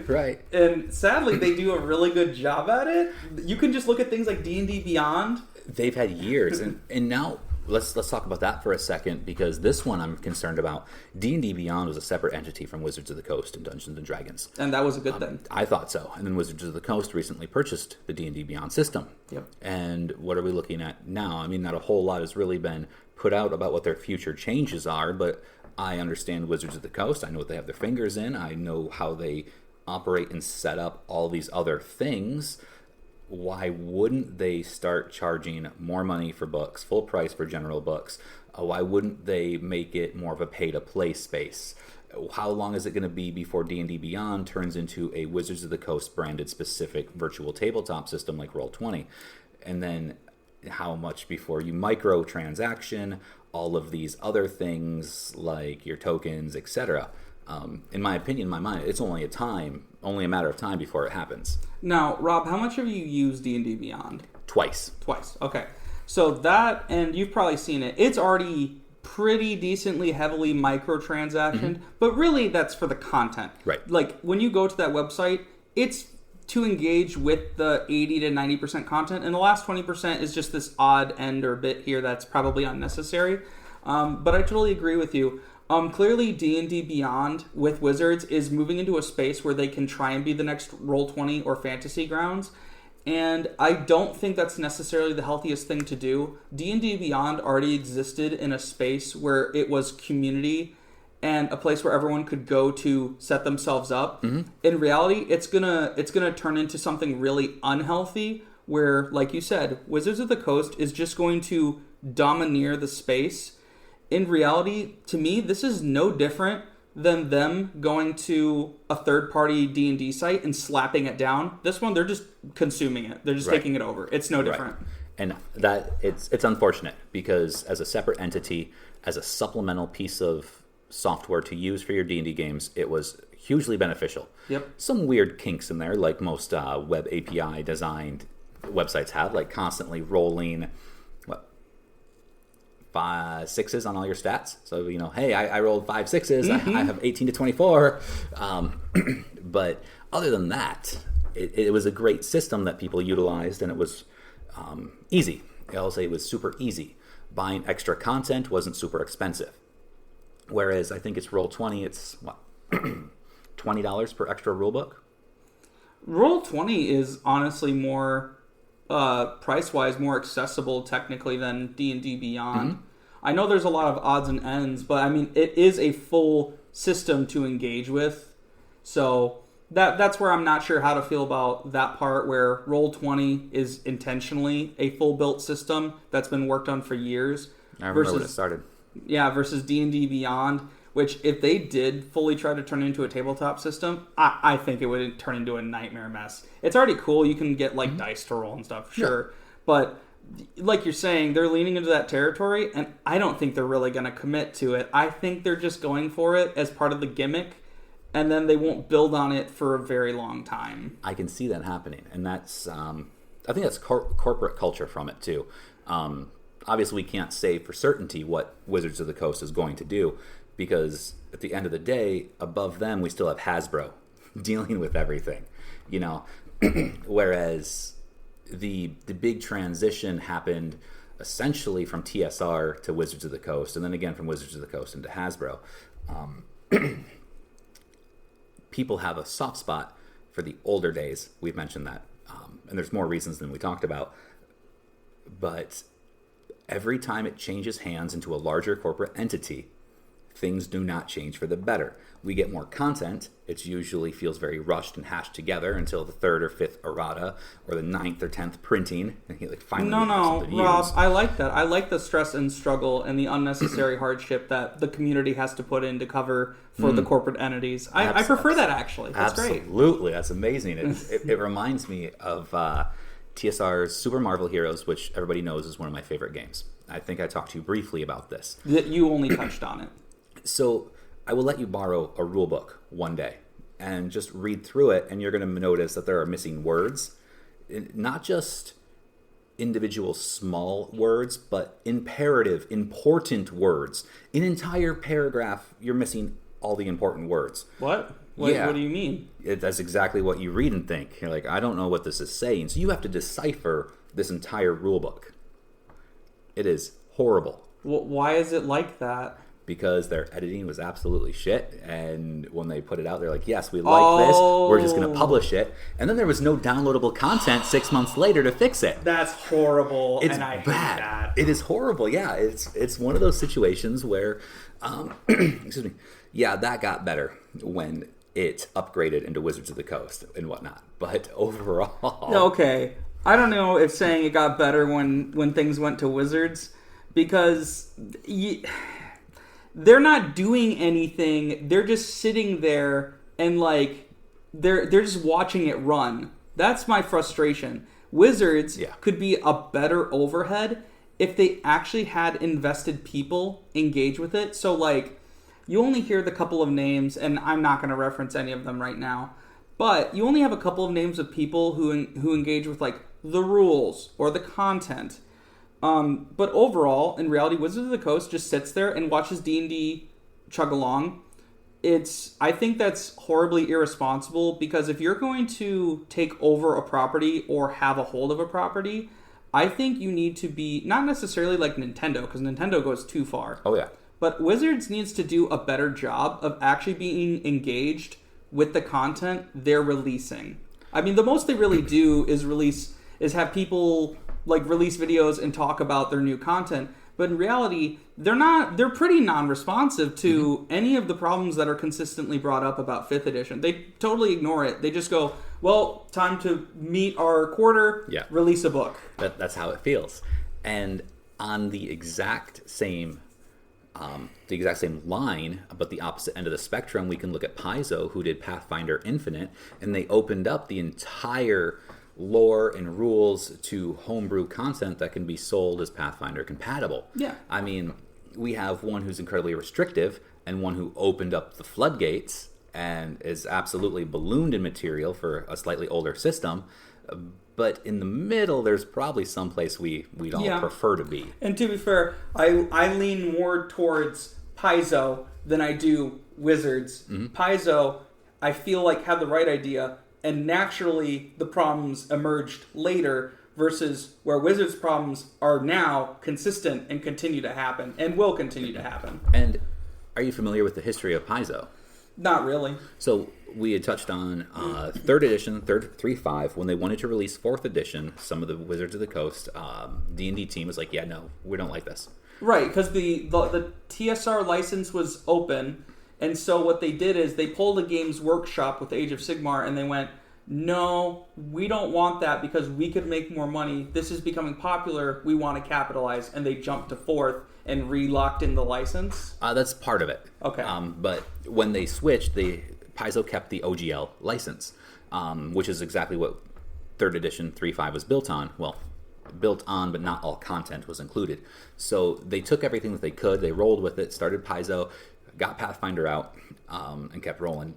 Right. And sadly, they do a really good job at it. You can just look at things like D&D Beyond. They've had years, and now let's talk about that for a second, because this one I'm concerned about. D&D Beyond was a separate entity from Wizards of the Coast and Dungeons and Dragons, and that was a good thing. I thought so. And then Wizards of the Coast recently purchased the D&D Beyond system. Yep. And what are we looking at now? I mean, not a whole lot has really been put out about what their future changes are, but I understand Wizards of the Coast. I know what they have their fingers in. I know how they operate and set up all these other things. Why wouldn't they start charging more money for books, full price for general books? Why wouldn't they make it more of a pay-to-play space? How long is it going to be before D&D Beyond turns into a Wizards of the Coast branded specific virtual tabletop system like Roll20? And then how much before you microtransaction all of these other things like your tokens, etc.? In my opinion, in my mind, it's only a matter of time before it happens. Now, Rob, how much have you used D&D Beyond? Twice. Okay. So that, and you've probably seen it, it's already pretty decently heavily microtransactioned, but really that's for the content. Right. Like, when you go to that website, it's to engage with the 80 to 90% content, and the last 20% is just this odd end or bit here that's probably unnecessary. But I totally agree with you. Clearly, D&D Beyond with Wizards is moving into a space where they can try and be the next Roll20 or Fantasy Grounds, and I don't think that's necessarily the healthiest thing to do. D&D Beyond already existed in a space where it was community and a place where everyone could go to set themselves up. Mm-hmm. In reality, it's gonna turn into something really unhealthy, where, like you said, Wizards of the Coast is just going to domineer the space. In reality, to me, this is no different than them going to a third-party D&D site and slapping it down. This one, they're just consuming it. They're just taking it over. It's no different. Right. And that it's unfortunate, because as a separate entity, as a supplemental piece of software to use for your D&D games, it was hugely beneficial. Yep. Some weird kinks in there, like most web API designed websites have, like constantly rolling 5 6s on all your stats. So, hey, I rolled 5 6s. Mm-hmm. I have 18 to 24. But other than that, it was a great system that people utilized, and it was easy. I'll say it was super easy. Buying extra content wasn't super expensive. Whereas I think it's Roll20, it's $20 per extra rulebook. Roll20 is honestly more price-wise more accessible technically than D&D Beyond. Mm-hmm. I know there's a lot of odds and ends, but I mean, it is a full system to engage with. So that's where I'm not sure how to feel about that part, where Roll20 is intentionally a full-built system that's been worked on for years. I remember when it started. Yeah, versus D&D Beyond, which if they did fully try to turn it into a tabletop system, I think it would turn into a nightmare mess. It's already cool. You can get like dice to roll and stuff, sure. Yeah. But like you're saying, they're leaning into that territory, and I don't think they're really going to commit to it. I think they're just going for it as part of the gimmick, and then they won't build on it for a very long time. I can see that happening, and that's I think that's corporate culture from it too. Obviously, we can't say for certainty what Wizards of the Coast is going to do, because at the end of the day, above them, we still have Hasbro dealing with everything, whereas the big transition happened essentially from TSR to Wizards of the Coast, and then again from Wizards of the Coast into Hasbro. People have a soft spot for the older days. We've mentioned that, and there's more reasons than we talked about, but every time it changes hands into a larger corporate entity, things do not change for the better. We get more content. It usually feels very rushed and hashed together until the 3rd or 5th errata, or the 9th or 10th printing. And finally no, Rob, I like that. I like the stress and struggle and the unnecessary hardship that the community has to put in to cover for the corporate entities. I prefer that, actually. That's great. Absolutely. That's amazing. It reminds me of TSR's Super Marvel Heroes, which everybody knows is one of my favorite games. I think I talked to you briefly about this. You only touched on it. So I will let you borrow a rule book one day and just read through it, and you're going to notice that there are missing words. Not just individual small words, but imperative, important words. An entire paragraph, you're missing all the important words. What do you mean? That's exactly what you read and think. You're like, I don't know what this is saying. So you have to decipher this entire rule book. It is horrible. Why is it like that? Because their editing was absolutely shit, and when they put it out, they're like, yes, we like this, we're just going to publish it. And then there was no downloadable content 6 months later to fix it. That's horrible, It's and I hate bad. that. It is horrible, yeah. It's one of those situations where, excuse me, yeah, that got better when it upgraded into Wizards of the Coast and whatnot. But overall... Okay, I don't know if saying it got better when things went to Wizards, because... they're not doing anything. They're just sitting there and like they're just watching it run. That's my frustration. Wizards could be a better overhead if they actually had invested people engage with it. So like you only hear the couple of names, and I'm not going to reference any of them right now, but you only have a couple of names of people who engage with like the rules or the content. But overall, in reality, Wizards of the Coast just sits there and watches D&D chug along. I think that's horribly irresponsible, because if you're going to take over a property or have a hold of a property, I think you need to be, not necessarily like Nintendo, because Nintendo goes too far. Oh, yeah. But Wizards needs to do a better job of actually being engaged with the content they're releasing. I mean, the most they really do is have people... like release videos and talk about their new content, but in reality they're pretty non-responsive to any of the problems that are consistently brought up about 5th edition. They totally ignore it. They just go, well, time to meet our quarter, release a book. That's how it feels. And on the exact same line, but the opposite end of the spectrum, we can look at Paizo, who did Pathfinder Infinite, and they opened up the entire lore and rules to homebrew content that can be sold as Pathfinder compatible. Yeah. I mean, we have one who's incredibly restrictive and one who opened up the floodgates and is absolutely ballooned in material for a slightly older system. But in the middle, there's probably someplace we'd all prefer to be. And to be fair, I lean more towards Paizo than I do Wizards. Mm-hmm. Paizo, I feel like, had the right idea, and naturally the problems emerged later, versus where Wizards' problems are now consistent and continue to happen, and will continue to happen. And are you familiar with the history of Paizo? Not really. So we had touched on 3rd edition, 3.5. When they wanted to release 4th edition, some of the Wizards of the Coast D&D team was like, yeah, no, we don't like this. Right, because the TSR license was open. And so what they did is they pulled a Games Workshop with Age of Sigmar, and they went, no, we don't want that because we could make more money. This is becoming popular. We want to capitalize. And they jumped to 4th and re-locked in the license. That's part of it. Okay. But when they switched, Paizo kept the OGL license, which is exactly what 3rd edition 3.5 was built on. Well, built on, but not all content was included. So they took everything that they could. They rolled with it, started Paizo, got Pathfinder out, and kept rolling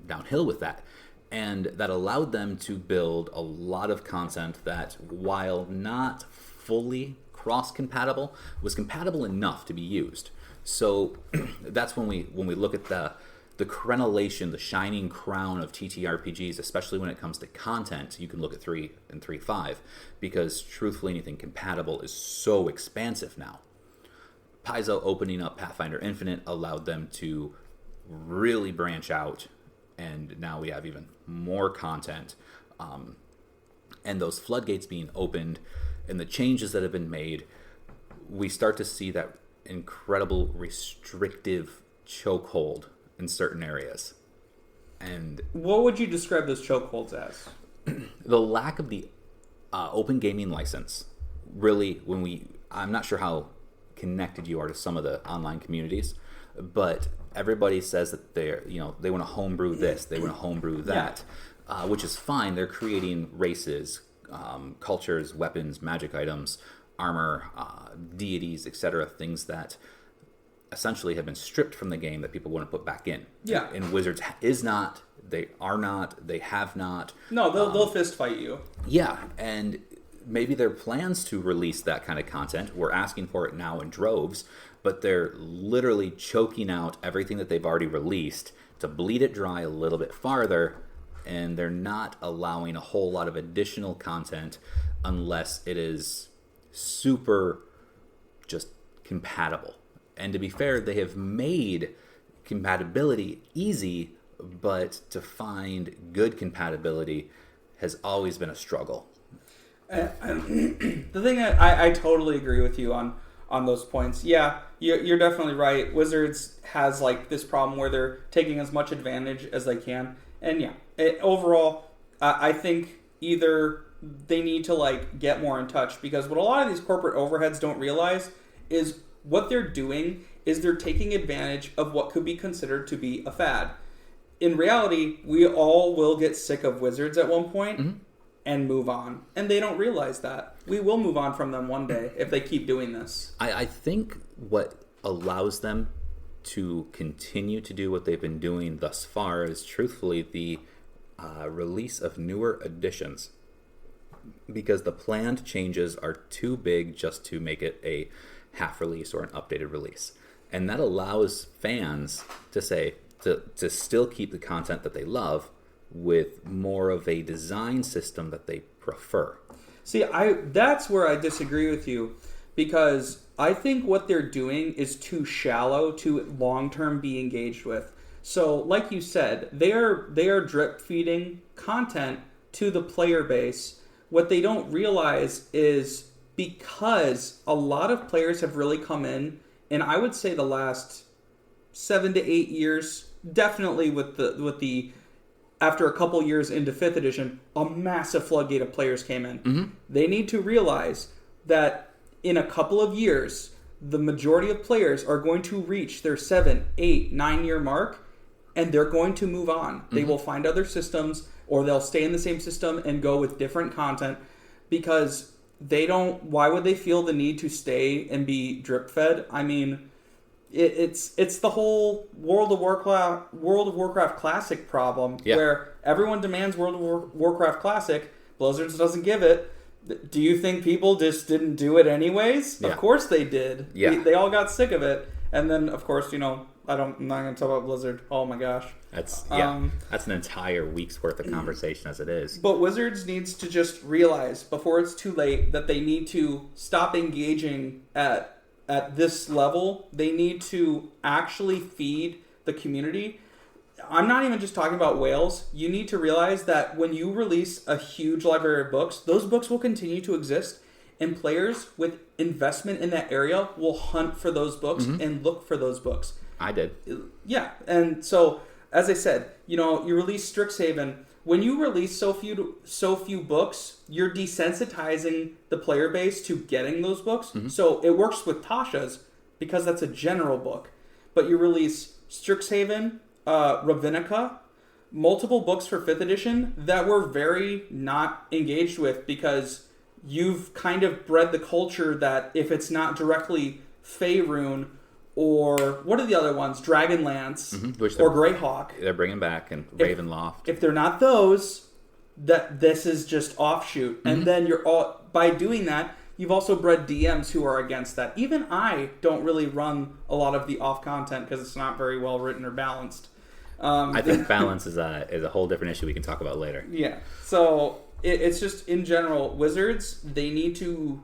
downhill with that. And that allowed them to build a lot of content that, while not fully cross-compatible, was compatible enough to be used. So that's when we look at the crenellation, the shining crown of TTRPGs, especially when it comes to content. You can look at 3 and 3.5, because truthfully anything compatible is so expansive now. Paizo opening up Pathfinder Infinite allowed them to really branch out, and now we have even more content. And those floodgates being opened and the changes that have been made, we start to see that incredible restrictive chokehold in certain areas. And what would you describe those chokeholds as? The lack of the open gaming license. Really, I'm not sure how connected you are to some of the online communities, but everybody says that they want to homebrew this, they want to homebrew that, which is fine. They're creating races, cultures, weapons, magic items, armor, deities, etc., things that essentially have been stripped from the game that people want to put back in. Yeah. And Wizards is not, they are not, they have not. No, they'll fist fight you. Yeah, and maybe their plans to release that kind of content, we're asking for it now in droves, but they're literally choking out everything that they've already released to bleed it dry a little bit farther, and they're not allowing a whole lot of additional content unless it is super just compatible. And to be fair, they have made compatibility easy, but to find good compatibility has always been a struggle. The thing I totally agree with you on those points. Yeah, you're definitely right. Wizards has like this problem where they're taking as much advantage as they can. And yeah, overall, I think either they need to like get more in touch, because what a lot of these corporate overheads don't realize is what they're doing is they're taking advantage of what could be considered to be a fad. In reality, we all will get sick of Wizards at one point and move on. And they don't realize that. We will move on from them one day if they keep doing this. I think what allows them to continue to do what they've been doing thus far is truthfully the release of newer editions. Because the planned changes are too big just to make it a half release or an updated release. And that allows fans to say, to still keep the content that they love with more of a design system that they prefer. See, that's where I disagree with you, because I think what they're doing is too shallow to long-term be engaged with. So, like you said, they are drip feeding content to the player base. What they don't realize is because a lot of players have really come in, and I would say the last 7 to 8 years, definitely with the after a couple years into 5th edition, a massive floodgate of players came in. They need to realize that in a couple of years, the majority of players are going to reach their 7, 8, 9 year mark, and they're going to move on. They will find other systems, or they'll stay in the same system and go with different content, because they don't. Why would they feel the need to stay and be drip fed? I mean, it's the whole World of Warcraft Classic problem, where everyone demands World of Warcraft Classic. Blizzard doesn't give it. Do you think people just didn't do it anyways? Yeah. Of course they did. Yeah. They all got sick of it. And then, of course, I'm not going to talk about Blizzard. Oh my gosh. That's an entire week's worth of conversation as it is. But Wizards needs to just realize before it's too late that they need to stop engaging at this level. They need to actually feed the community. I'm not even just talking about whales. You need to realize that when you release a huge library of books, those books will continue to exist, and players with investment in that area will hunt for those books and look for those books. I did. Yeah, and so, as I said, you release Strixhaven. When you release so few books, you're desensitizing the player base to getting those books. So it works with Tasha's because that's a general book. But you release Strixhaven, Ravinica, multiple books for 5th edition that we're very not engaged with, because you've kind of bred the culture that if it's not directly Faerun or what are the other ones? Dragonlance or Greyhawk. They're bringing back, and Ravenloft. If they're not those, that this is just offshoot. And then by doing that, you've also bred DMs who are against that. Even I don't really run a lot of the off content because it's not very well written or balanced. I think balance is a whole different issue we can talk about later. Yeah. So it's just in general, Wizards, they need to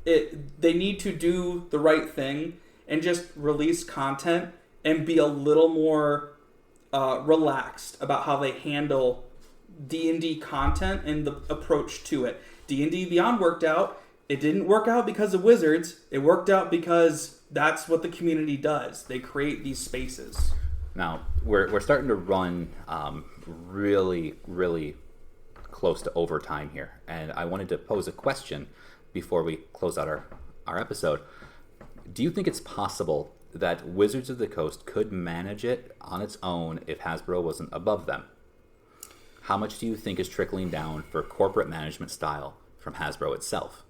do the right thing and just release content and be a little more relaxed about how they handle D&D content and the approach to it. D&D Beyond worked out. It didn't work out because of Wizards. It worked out because that's what the community does. They create these spaces. Now, we're starting to run really, really close to overtime here. And I wanted to pose a question before we close out our episode. Do you think it's possible that Wizards of the Coast could manage it on its own if Hasbro wasn't above them? How much do you think is trickling down for corporate management style from Hasbro itself?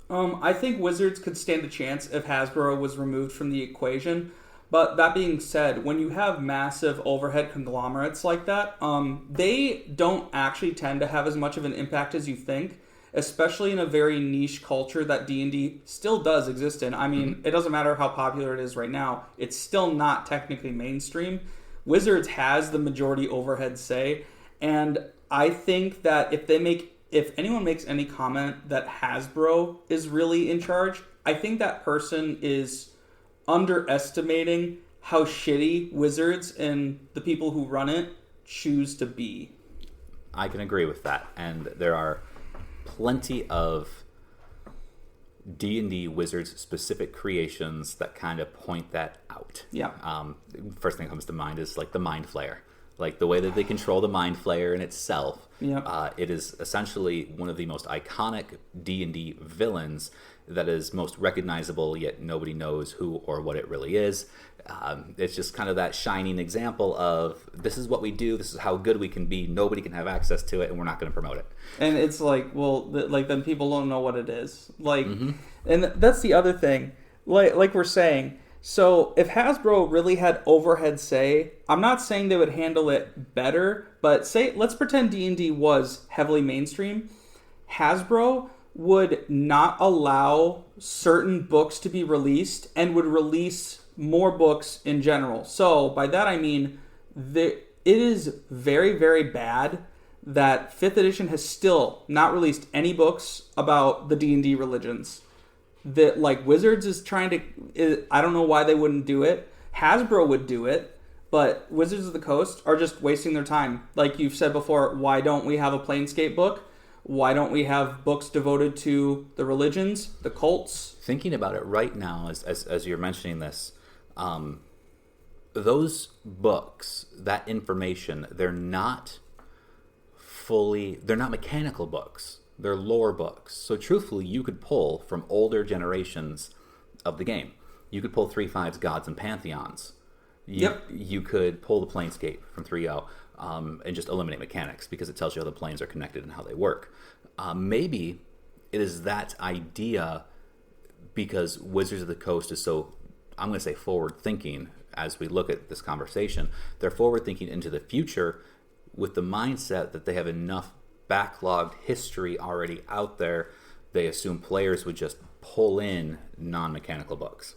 I think Wizards could stand a chance if Hasbro was removed from the equation. But that being said, when you have massive overhead conglomerates like that, they don't actually tend to have as much of an impact as you think. especially in a very niche culture that D&D still does exist in. I mean, it doesn't matter how popular it is right now. It's still not technically mainstream. Wizards has the majority overhead say, and I think that if anyone makes any comment that Hasbro is really in charge, I think that person is underestimating how shitty Wizards and the people who run it choose to be. I can agree with that, and there are plenty of D&D Wizards specific creations that kind of point that out. Yeah. First thing that comes to mind is like the Mind Flayer. Like the way that they control the Mind Flayer in itself. Yep. It is essentially one of the most iconic D&D villains that is most recognizable, yet nobody knows who or what it really is. It's just kind of that shining example of this is what we do, this is how good we can be, nobody can have access to it, and we're not going to promote it. And it's like, well, then people don't know what it is. Like, and that's the other thing. Like we're saying, so if Hasbro really had overhead say, I'm not saying they would handle it better, but let's pretend D&D was heavily mainstream. Hasbro would not allow certain books to be released and would release more books in general. So by that I mean it is very, very bad that 5th edition has still not released any books about the D&D religions. That like Wizards is trying to, I don't know why they wouldn't do it. Hasbro would do it, but Wizards of the Coast are just wasting their time. Like you've said before, why don't we have a Planescape book? Why don't we have books devoted to the religions, the cults? Thinking about it right now, as you're mentioning this, those books, that information, they're not mechanical books. They're lore books. So truthfully, you could pull from older generations of the game. You could pull 3.5's Gods and Pantheons. You could pull the Planescape from 3.0 and just eliminate mechanics because it tells you how the planes are connected and how they work. Maybe it is that idea because Wizards of the Coast is so, I'm going to say forward-thinking as we look at this conversation. They're forward-thinking into the future with the mindset that they have enough backlogged history already out there. They assume players would just pull in non-mechanical books.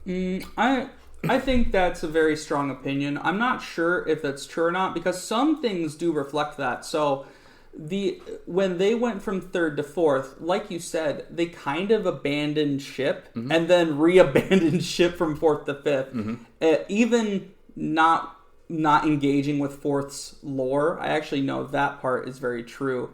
I think that's a very strong opinion. I'm not sure if that's true or not because some things do reflect that. So when they went from 3rd to 4th, like you said, they kind of abandoned ship and then re-abandoned ship from 4th to 5th. Even not engaging with 4th's lore. I actually know that part is very true.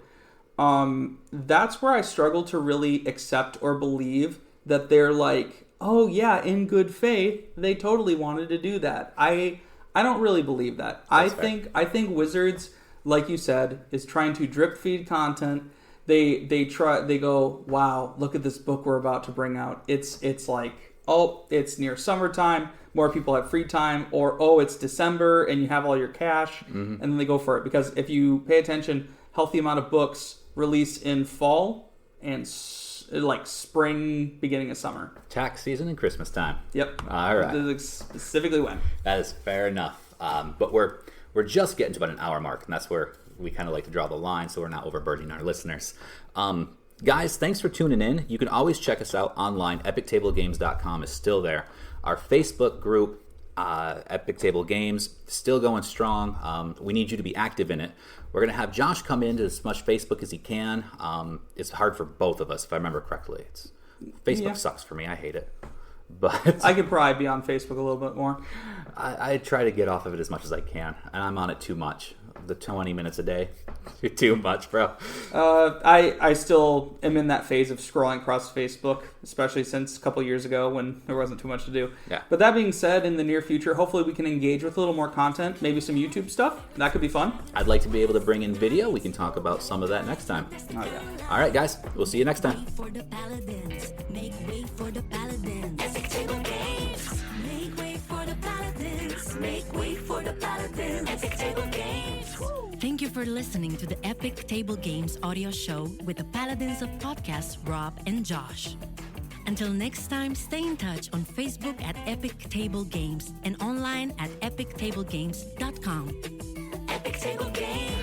That's where I struggle to really accept or believe that they're like, oh yeah, in good faith, they totally wanted to do that. I don't really believe that. I think Wizards, like you said, is trying to drip feed content. They go, wow, look at this book we're about to bring out. It's like, oh, it's near summertime, more people have free time, or oh, it's December and you have all your cash, and then they go for it. Because if you pay attention, healthy amount of books release in fall and like spring, beginning of summer. Tax season and Christmas time. Yep. All right. Specifically when. That is fair enough. But we're just getting to about an hour mark, and that's where we kind of like to draw the line so we're not overburdening our listeners. Guys, thanks for tuning in. You can always check us out online. EpicTableGames.com is still there. Our Facebook group, Epic Table Games, still going strong. We need you to be active in it. We're going to have Josh come in to as much Facebook as he can. It's hard for both of us, if I remember correctly. Facebook sucks for me. I hate it. But I could probably be on Facebook a little bit more. I try to get off of it as much as I can, and I'm on it too much. The 20 minutes a day, too much, bro. I still am in that phase of scrolling across Facebook, especially since a couple years ago when there wasn't too much to do. Yeah. But that being said, in the near future, hopefully we can engage with a little more content, maybe some YouTube stuff. That could be fun. I'd like to be able to bring in video. We can talk about some of that next time. Oh yeah. All right, guys. We'll see you next time. For the Paladins, make way for the Paladins. Epic Table Games. Make way for the Paladins. Make way for the Paladins. Epic Table Games. Thank you for listening to the Epic Table Games audio show with the Paladins of Podcast, Rob and Josh. Until next time, stay in touch on Facebook at Epic Table Games and online at epictablegames.com. Epic Table Games.